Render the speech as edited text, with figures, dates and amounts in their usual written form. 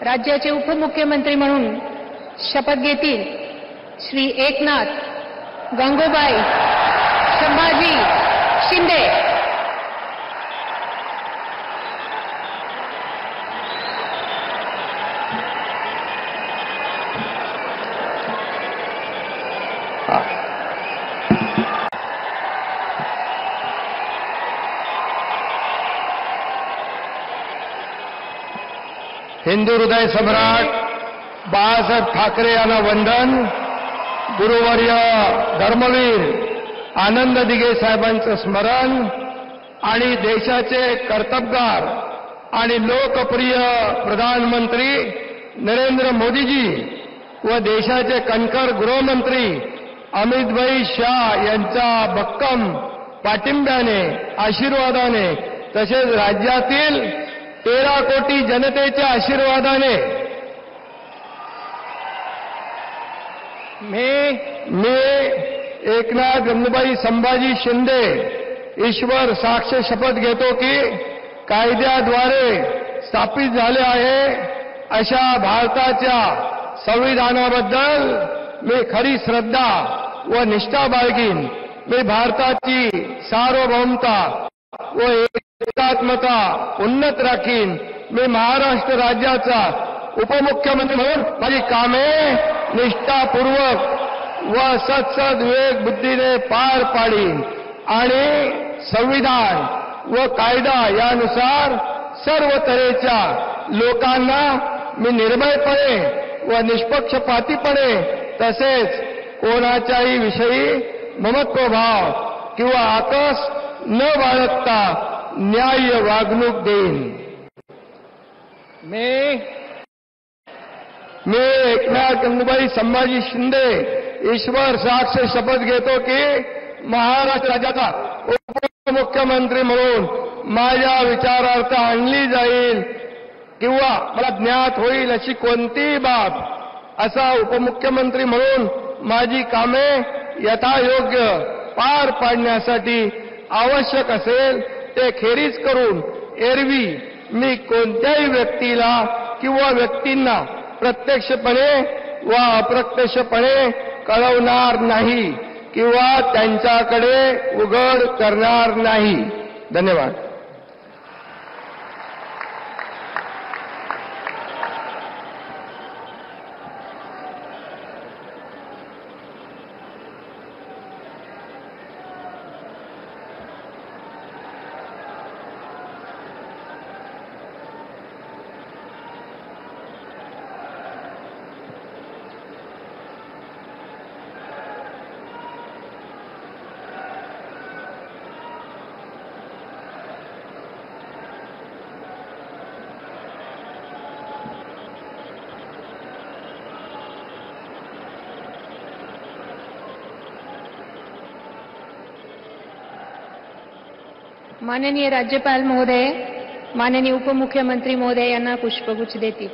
राज्याचे उपमुख्यमंत्री म्हणून शपथ घेतील श्री एकनाथ गंगूबाई संभाजी शिंदे। हिंदू हृदय सम्राट बाळासाहेब ठाकरे यांना वंदन। गुरुवर्य धर्मवीर आनंद दिघे साहेबांचं स्मरण आणि देशाचे कर्तबगार आणि लोकप्रिय प्रधानमंत्री नरेंद्र मोदीजी व देशाचे कणखर गृहमंत्री अमितभाई शाह यांच्या भक्कम पाठिंब्याने आशीर्वादाने तसेच राज्यातील 13 कोटी जनतेच्या आशीर्वादाने मी एकनाथ गंगूबाई संभाजी शिंदे ईश्वर साक्ष शपथ घेतो की कायद्याद्वारे स्थापित झाले आहे अशा भारताच्या संविधानाबद्दल मी खरी श्रद्धा व निष्ठा बाळगीन। मी भारताची सार्वभौमता व एकात्मता उन्नत राखीन। मी महाराष्ट्र राज्याचा उपमुख्यमंत्री म्हणून माझी कामे निष्ठापूर्वक व सद्विवेक बुद्धीने पार पाडीन आणि संविधान व कायदा यानुसार सर्व तऱ्हेच्या लोकांना मी निर्भयपणे व निष्पक्षपातीपणे तसेच कोणाच्याही विषयी ममत्वभाव किंवा आकस न बाळगता न्याय्य वागणूक देईन। मी एकनाथ गंगूबाई संभाजी शिंदे ईश्वर साक्ष शपथ घेतो की महाराष्ट्र राज्याचा उपमुख्यमंत्री म्हणून माझ्या विचारार्थ आणली जाईल किंवा मला ज्ञात होईल अशी कोणतीही बाब असा उपमुख्यमंत्री म्हणून माझी कामे यथायोग्य पार पाडण्यासाठी आवश्यक असेल ते खेरीज करून एरवी मी कोणत्याही व्यक्तीला किंवा व्यक्तींना प्रत्यक्षपणे व अप्रत्यक्षपणे कळवणार नाही किंवा त्यांच्याकडे उघड करणार नाही। धन्यवाद। माननीय राज्यपाल महोदय, माननीय उपमुख्यमंत्री महोदय यांना पुष्पगुच्छ देतील।